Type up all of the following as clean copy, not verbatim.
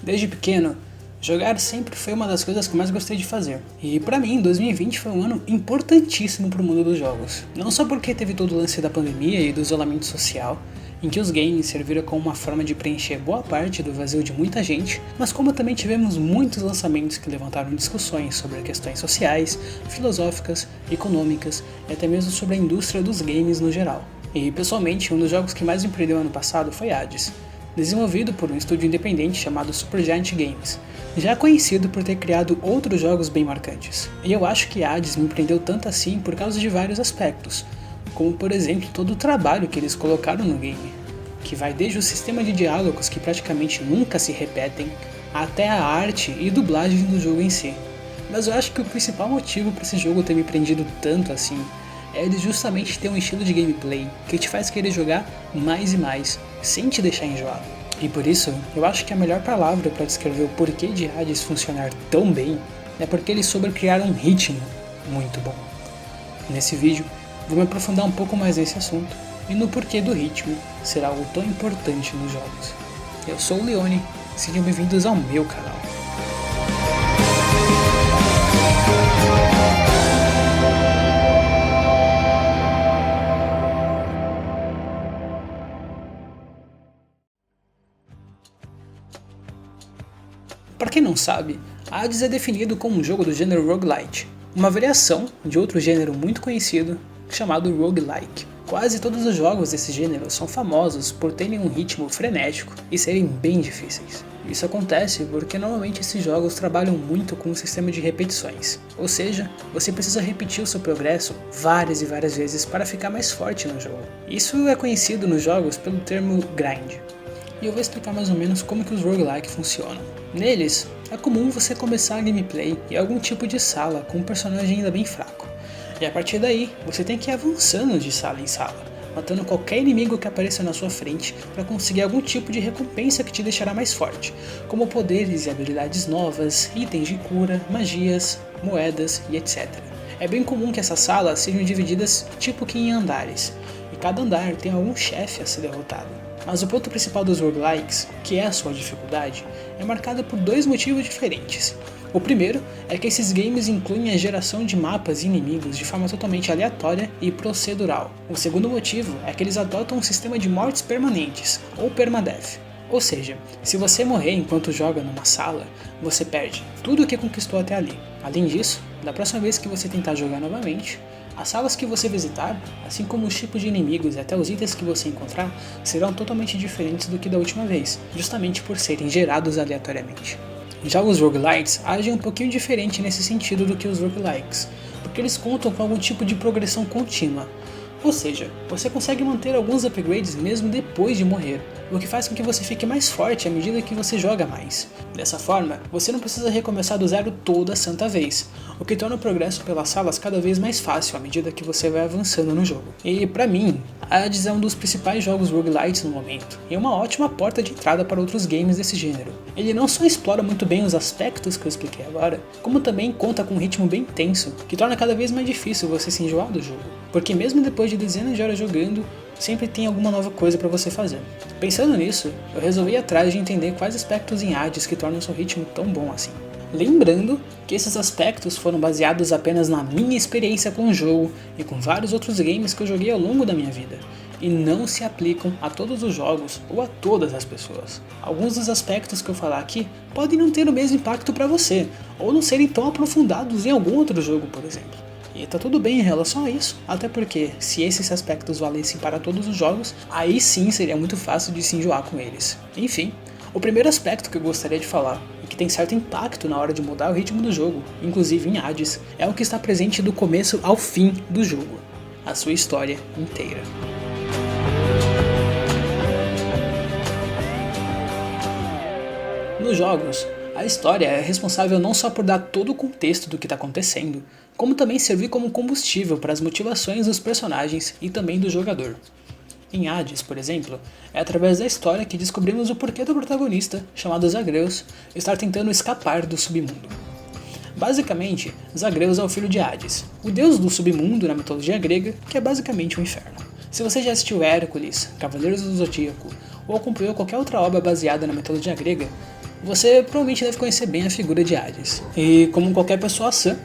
Desde pequeno, jogar sempre foi uma das coisas que eu mais gostei de fazer. E pra mim, 2020 foi um ano importantíssimo pro mundo dos jogos. Não só porque teve todo o lance da pandemia e do isolamento social, em que os games serviram como uma forma de preencher boa parte do vazio de muita gente, mas como também tivemos muitos lançamentos que levantaram discussões sobre questões sociais, filosóficas, econômicas e até mesmo sobre a indústria dos games no geral. E pessoalmente, um dos jogos que mais me prendeu ano passado foi Hades, desenvolvido por um estúdio independente chamado Supergiant Games, já conhecido por ter criado outros jogos bem marcantes. E eu acho que Hades me prendeu tanto assim por causa de vários aspectos, como por exemplo todo o trabalho que eles colocaram no game, que vai desde o sistema de diálogos que praticamente nunca se repetem, até a arte e dublagem do jogo em si. Mas eu acho que o principal motivo para esse jogo ter me prendido tanto assim é ele justamente ter um estilo de gameplay que te faz querer jogar mais e mais, sem te deixar enjoado. E por isso, eu acho que a melhor palavra para descrever o porquê de Hades funcionar tão bem é porque eles souberam criar um ritmo muito bom. Nesse vídeo, vou me aprofundar um pouco mais nesse assunto e no porquê do ritmo ser algo tão importante nos jogos. Eu sou o Leone, sejam bem-vindos ao meu canal. Para quem não sabe, Hades é definido como um jogo do gênero roguelite, uma variação de outro gênero muito conhecido chamado roguelike. Quase todos os jogos desse gênero são famosos por terem um ritmo frenético e serem bem difíceis. Isso acontece porque normalmente esses jogos trabalham muito com um sistema de repetições, ou seja, você precisa repetir o seu progresso várias e várias vezes para ficar mais forte no jogo. Isso é conhecido nos jogos pelo termo grind. E eu vou explicar mais ou menos como que os roguelike funcionam. Neles, é comum você começar a gameplay em algum tipo de sala com um personagem ainda bem fraco. E a partir daí, você tem que ir avançando de sala em sala, matando qualquer inimigo que apareça na sua frente para conseguir algum tipo de recompensa que te deixará mais forte, como poderes e habilidades novas, itens de cura, magias, moedas e etc. É bem comum que essas salas sejam divididas tipo que em andares, e cada andar tem algum chefe a ser derrotado. Mas o ponto principal dos roguelikes, que é a sua dificuldade, é marcado por dois motivos diferentes. O primeiro é que esses games incluem a geração de mapas e inimigos de forma totalmente aleatória e procedural. O segundo motivo é que eles adotam um sistema de mortes permanentes, ou permadeath. Ou seja, se você morrer enquanto joga numa sala, você perde tudo o que conquistou até ali. Além disso, da próxima vez que você tentar jogar novamente, as salas que você visitar, assim como os tipos de inimigos e até os itens que você encontrar, serão totalmente diferentes do que da última vez, justamente por serem gerados aleatoriamente. Já os roguelites agem um pouquinho diferente nesse sentido do que os roguelikes, porque eles contam com algum tipo de progressão contínua. Ou seja, você consegue manter alguns upgrades mesmo depois de morrer, o que faz com que você fique mais forte à medida que você joga mais. Dessa forma, você não precisa recomeçar do zero toda santa vez, o que torna o progresso pelas salas cada vez mais fácil à medida que você vai avançando no jogo. E pra mim, Hades é um dos principais jogos roguelites no momento, e é uma ótima porta de entrada para outros games desse gênero. Ele não só explora muito bem os aspectos que eu expliquei agora, como também conta com um ritmo bem tenso, que torna cada vez mais difícil você se enjoar do jogo, porque mesmo depois de dezenas de horas jogando, sempre tem alguma nova coisa para você fazer. Pensando nisso, eu resolvi ir atrás de entender quais aspectos em Hades que tornam seu ritmo tão bom assim. Lembrando que esses aspectos foram baseados apenas na minha experiência com o jogo e com vários outros games que eu joguei ao longo da minha vida, e não se aplicam a todos os jogos ou a todas as pessoas. Alguns dos aspectos que eu falar aqui podem não ter o mesmo impacto para você, ou não serem tão aprofundados em algum outro jogo, por exemplo. E tá tudo bem em relação a isso, até porque se esses aspectos valessem para todos os jogos, aí sim seria muito fácil de se enjoar com eles. Enfim, o primeiro aspecto que eu gostaria de falar, e que tem certo impacto na hora de mudar o ritmo do jogo, inclusive em Hades, é o que está presente do começo ao fim do jogo, a sua história inteira. Nos jogos, a história é responsável não só por dar todo o contexto do que está acontecendo, como também servir como combustível para as motivações dos personagens e também do jogador. Em Hades, por exemplo, é através da história que descobrimos o porquê do protagonista, chamado Zagreus, estar tentando escapar do submundo. Basicamente, Zagreus é o filho de Hades, o deus do submundo na mitologia grega, que é basicamente o inferno. Se você já assistiu Hércules, Cavaleiros do Zodíaco, ou acompanhou qualquer outra obra baseada na mitologia grega, Você provavelmente deve conhecer bem a figura de Hades. E como qualquer pessoa sã,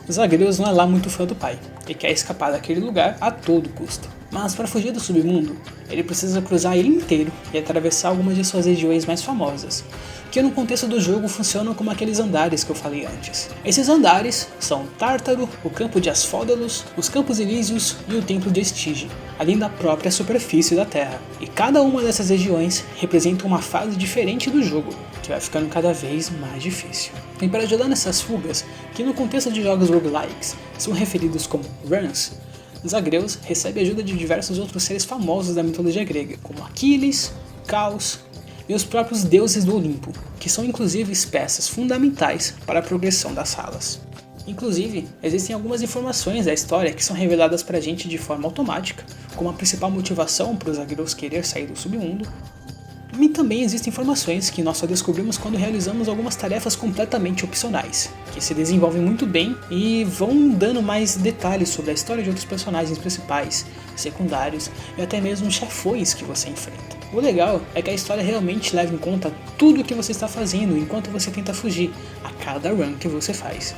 Zagreus não é lá muito fã do pai e quer escapar daquele lugar a todo custo. Mas para fugir do submundo, ele precisa cruzar ele inteiro e atravessar algumas de suas regiões mais famosas, que no contexto do jogo funcionam como aqueles andares que eu falei antes. Esses andares são Tártaro, o campo de Asfódalos, os Campos Elíseos e o Templo de Estige, além da própria superfície da Terra. E cada uma dessas regiões representa uma fase diferente do jogo, que vai ficando cada vez mais difícil. E para ajudar nessas fugas, que no contexto de jogos roguelikes são referidos como runs, Zagreus recebe ajuda de diversos outros seres famosos da mitologia grega, como Aquiles, Caos e os próprios deuses do Olimpo, que são inclusive peças fundamentais para a progressão das salas. Inclusive, existem algumas informações da história que são reveladas pra gente de forma automática, como a principal motivação para os Zagreus querer sair do submundo. E também existem informações que nós só descobrimos quando realizamos algumas tarefas completamente opcionais, que se desenvolvem muito bem e vão dando mais detalhes sobre a história de outros personagens principais, secundários e até mesmo chefões que você enfrenta. O legal é que a história realmente leva em conta tudo o que você está fazendo enquanto você tenta fugir a cada run que você faz.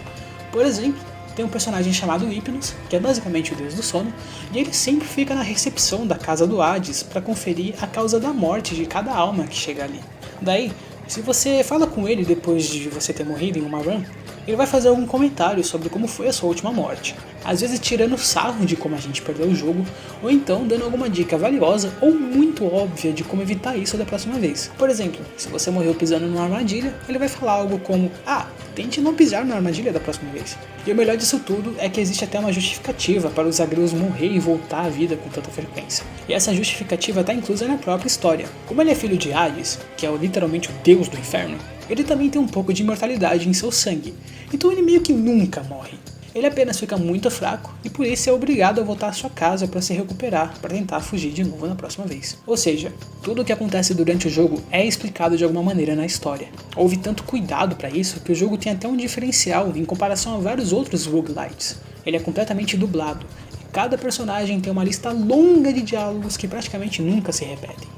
Por exemplo, tem um personagem chamado Hypnos, que é basicamente o deus do sono, e ele sempre fica na recepção da casa do Hades para conferir a causa da morte de cada alma que chega ali. Daí, se você fala com ele depois de você ter morrido em uma run, ele vai fazer algum comentário sobre como foi a sua última morte, às vezes tirando sarro de como a gente perdeu o jogo, ou então dando alguma dica valiosa ou muito óbvia de como evitar isso da próxima vez. Por exemplo, se você morreu pisando numa armadilha, ele vai falar algo como: tente não pisar na armadilha da próxima vez. E o melhor disso tudo é que existe até uma justificativa para os Zagreus morrer e voltar à vida com tanta frequência. E essa justificativa está inclusa na própria história. Como ele é filho de Hades, que é literalmente o deus do inferno, ele também tem um pouco de imortalidade em seu sangue, então ele meio que nunca morre. Ele apenas fica muito fraco e por isso é obrigado a voltar à sua casa para se recuperar, para tentar fugir de novo na próxima vez. Ou seja, tudo o que acontece durante o jogo é explicado de alguma maneira na história. Houve tanto cuidado para isso que o jogo tem até um diferencial em comparação a vários outros roguelites. Ele é completamente dublado, e cada personagem tem uma lista longa de diálogos que praticamente nunca se repetem.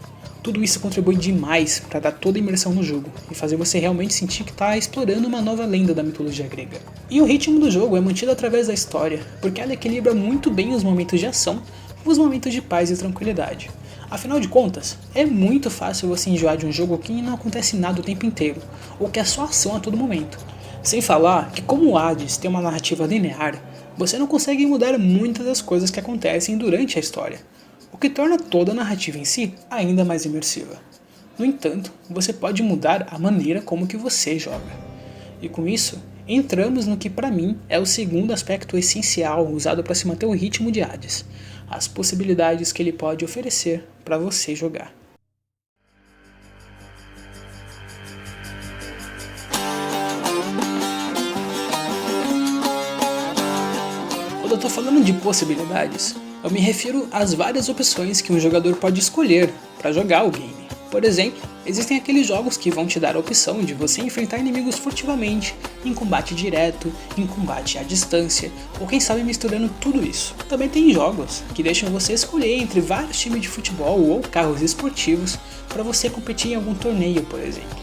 Tudo isso contribui demais para dar toda a imersão no jogo e fazer você realmente sentir que está explorando uma nova lenda da mitologia grega. E o ritmo do jogo é mantido através da história, porque ela equilibra muito bem os momentos de ação com os momentos de paz e tranquilidade. Afinal de contas, é muito fácil você enjoar de um jogo que não acontece nada o tempo inteiro, ou que é só ação a todo momento. Sem falar que, como o Hades tem uma narrativa linear, você não consegue mudar muitas das coisas que acontecem durante a história, o que torna toda a narrativa em si ainda mais imersiva. No entanto, você pode mudar a maneira como que você joga. E com isso, entramos no que para mim é o segundo aspecto essencial usado para se manter o ritmo de Hades, as possibilidades que ele pode oferecer para você jogar. Quando eu estou falando de possibilidades, eu me refiro às várias opções que um jogador pode escolher para jogar o game. Por exemplo, existem aqueles jogos que vão te dar a opção de você enfrentar inimigos furtivamente, em combate direto, em combate à distância, ou quem sabe misturando tudo isso. Também tem jogos que deixam você escolher entre vários times de futebol ou carros esportivos para você competir em algum torneio, por exemplo.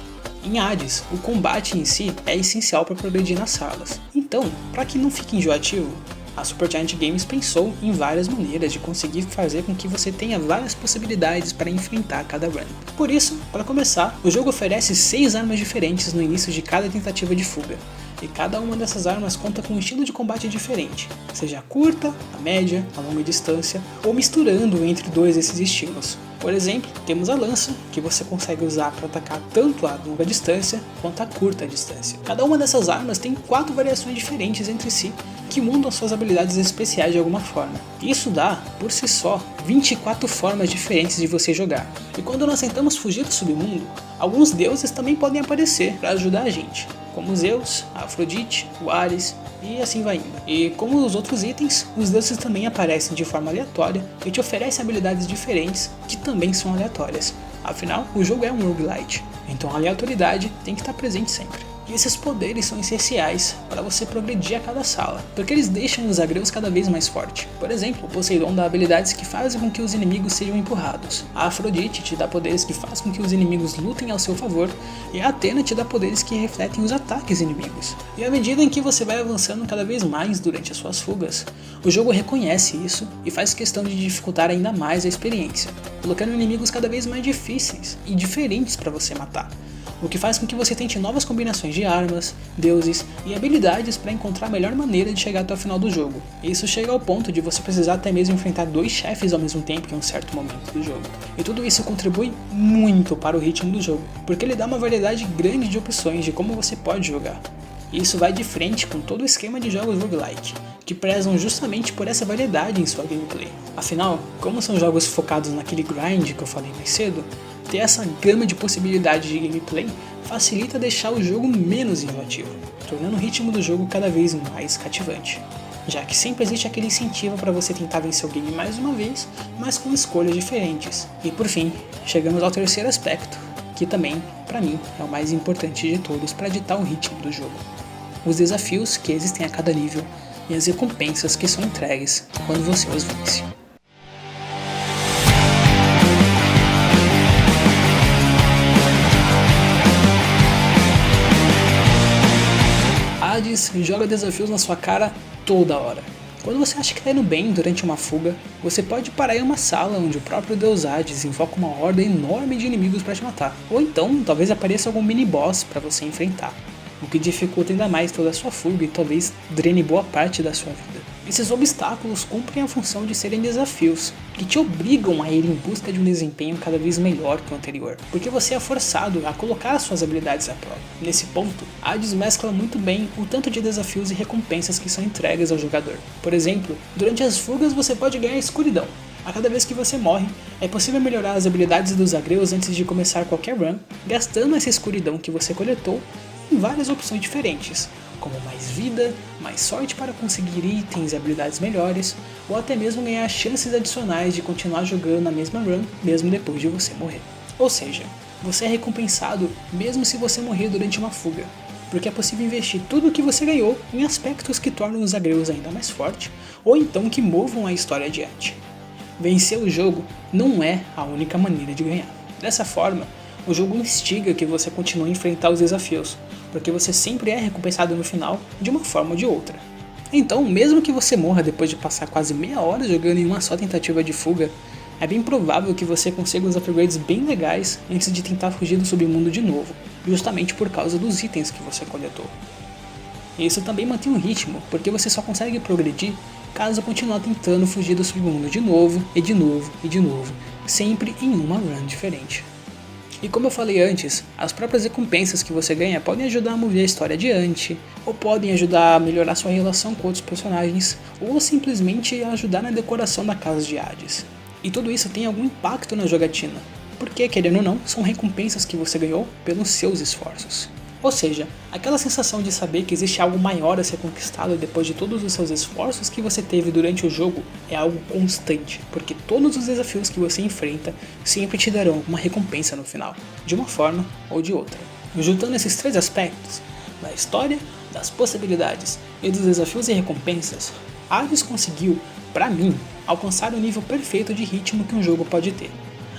Em Hades, o combate em si é essencial para progredir nas salas. Então, para que não fique enjoativo, a Supergiant Games pensou em várias maneiras de conseguir fazer com que você tenha várias possibilidades para enfrentar cada run. Por isso, para começar, o jogo oferece 6 armas diferentes no início de cada tentativa de fuga, e cada uma dessas armas conta com um estilo de combate diferente, seja a curta, a média, a longa distância, ou misturando entre dois desses estilos. Por exemplo, temos a lança, que você consegue usar para atacar tanto a longa distância quanto a curta distância. Cada uma dessas armas tem 4 variações diferentes entre si, que mudam suas habilidades especiais de alguma forma. Isso dá, por si só, 24 formas diferentes de você jogar. E quando nós tentamos fugir do submundo, alguns deuses também podem aparecer para ajudar a gente, como Zeus, a Afrodite, o Ares e assim vai indo. E como os outros itens, os deuses também aparecem de forma aleatória e te oferecem habilidades diferentes que também são aleatórias. Afinal, o jogo é um roguelite, então a aleatoriedade tem que estar presente sempre. E esses poderes são essenciais para você progredir a cada sala, porque eles deixam os agreus cada vez mais fortes. Por exemplo, o Poseidon dá habilidades que fazem com que os inimigos sejam empurrados, a Afrodite te dá poderes que fazem com que os inimigos lutem ao seu favor, e a Athena te dá poderes que refletem os ataques inimigos. E à medida em que você vai avançando cada vez mais durante as suas fugas, o jogo reconhece isso e faz questão de dificultar ainda mais a experiência, colocando inimigos cada vez mais difíceis e diferentes para você matar, o que faz com que você tente novas combinações de armas, deuses e habilidades para encontrar a melhor maneira de chegar até o final do jogo. E isso chega ao ponto de você precisar até mesmo enfrentar 2 chefes ao mesmo tempo em um certo momento do jogo. E tudo isso contribui muito para o ritmo do jogo, porque ele dá uma variedade grande de opções de como você pode jogar. E isso vai de frente com todo o esquema de jogos roguelike, que prezam justamente por essa variedade em sua gameplay. Afinal, como são jogos focados naquele grind que eu falei mais cedo, ter essa gama de possibilidades de gameplay facilita deixar o jogo menos enjoativo, tornando o ritmo do jogo cada vez mais cativante, já que sempre existe aquele incentivo para você tentar vencer o game mais uma vez, mas com escolhas diferentes. E por fim, chegamos ao terceiro aspecto, que também, para mim, é o mais importante de todos para ditar o ritmo do jogo: os desafios que existem a cada nível e as recompensas que são entregues quando você os vence. Hades joga desafios na sua cara toda hora. Quando você acha que está indo bem durante uma fuga, você pode parar em uma sala onde o próprio deus Hades invoca uma horda enorme de inimigos para te matar. Ou então, talvez apareça algum mini-boss para você enfrentar, o que dificulta ainda mais toda a sua fuga e talvez drene boa parte da sua vida. Esses obstáculos cumprem a função de serem desafios, que te obrigam a ir em busca de um desempenho cada vez melhor que o anterior, porque você é forçado a colocar as suas habilidades à prova. Nesse ponto, Hades mescla muito bem o tanto de desafios e recompensas que são entregues ao jogador. Por exemplo, durante as fugas você pode ganhar escuridão. A cada vez que você morre, é possível melhorar as habilidades dos agreus antes de começar qualquer run, gastando essa escuridão que você coletou em várias opções diferentes, como mais vida, mais sorte para conseguir itens e habilidades melhores, ou até mesmo ganhar chances adicionais de continuar jogando na mesma run, mesmo depois de você morrer. Ou seja, você é recompensado mesmo se você morrer durante uma fuga, porque é possível investir tudo o que você ganhou em aspectos que tornam os agreus ainda mais fortes, ou então que movam a história adiante. Vencer o jogo não é a única maneira de ganhar. Dessa forma, o jogo instiga que você continue a enfrentar os desafios, porque você sempre é recompensado no final, de uma forma ou de outra. Então, mesmo que você morra depois de passar quase meia hora jogando em uma só tentativa de fuga, é bem provável que você consiga uns upgrades bem legais antes de tentar fugir do submundo de novo, justamente por causa dos itens que você coletou. E isso também mantém o ritmo, porque você só consegue progredir caso continuar tentando fugir do submundo de novo, e de novo, e de novo, sempre em uma run diferente. E como eu falei antes, as próprias recompensas que você ganha podem ajudar a mover a história adiante, ou podem ajudar a melhorar sua relação com outros personagens, ou simplesmente ajudar na decoração da casa de Hades. E tudo isso tem algum impacto na jogatina, porque, querendo ou não, são recompensas que você ganhou pelos seus esforços. Ou seja, aquela sensação de saber que existe algo maior a ser conquistado depois de todos os seus esforços que você teve durante o jogo é algo constante, porque todos os desafios que você enfrenta sempre te darão uma recompensa no final, de uma forma ou de outra. Juntando esses 3 aspectos, da história, das possibilidades e dos desafios e recompensas, Hades conseguiu, para mim, alcançar o nível perfeito de ritmo que um jogo pode ter.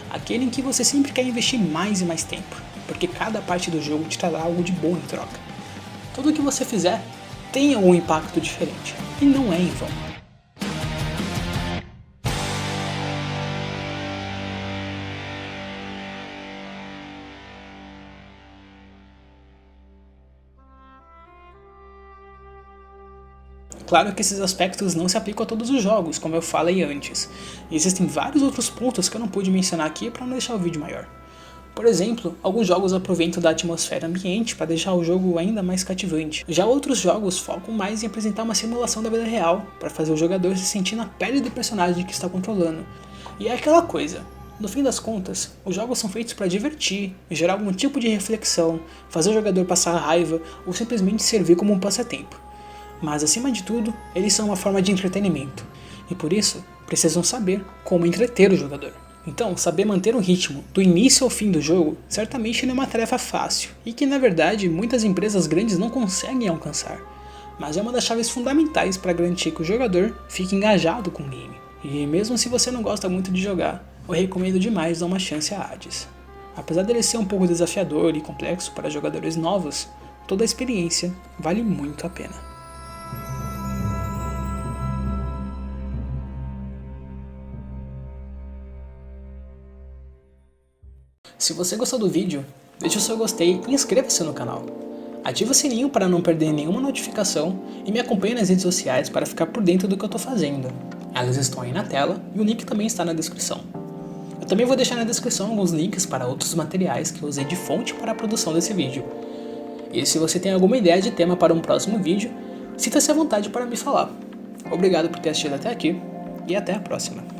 Aquele em que você sempre quer investir mais e mais tempo, porque cada parte do jogo te trará algo de bom em troca. Tudo o que você fizer tem algum impacto diferente, e não é em vão. Claro que esses aspectos não se aplicam a todos os jogos, como eu falei antes. Existem vários outros pontos que eu não pude mencionar aqui para não deixar o vídeo maior. Por exemplo, alguns jogos aproveitam da atmosfera ambiente para deixar o jogo ainda mais cativante. Já outros jogos focam mais em apresentar uma simulação da vida real, para fazer o jogador se sentir na pele do personagem que está controlando. E é aquela coisa, no fim das contas, os jogos são feitos para divertir, gerar algum tipo de reflexão, fazer o jogador passar raiva ou simplesmente servir como um passatempo. Mas acima de tudo, eles são uma forma de entretenimento, e por isso precisam saber como entreter o jogador. Então, saber manter o ritmo do início ao fim do jogo certamente não é uma tarefa fácil e que, na verdade, muitas empresas grandes não conseguem alcançar, mas é uma das chaves fundamentais para garantir que o jogador fique engajado com o game. E mesmo se você não gosta muito de jogar, eu recomendo demais dar uma chance a Hades. Apesar dele ser um pouco desafiador e complexo para jogadores novos, toda a experiência vale muito a pena. Se você gostou do vídeo, deixe o seu gostei e inscreva-se no canal. Ative o sininho para não perder nenhuma notificação e me acompanhe nas redes sociais para ficar por dentro do que eu estou fazendo. Elas estão aí na tela e o link também está na descrição. Eu também vou deixar na descrição alguns links para outros materiais que eu usei de fonte para a produção desse vídeo. E se você tem alguma ideia de tema para um próximo vídeo, sinta-se à vontade para me falar. Obrigado por ter assistido até aqui e até a próxima.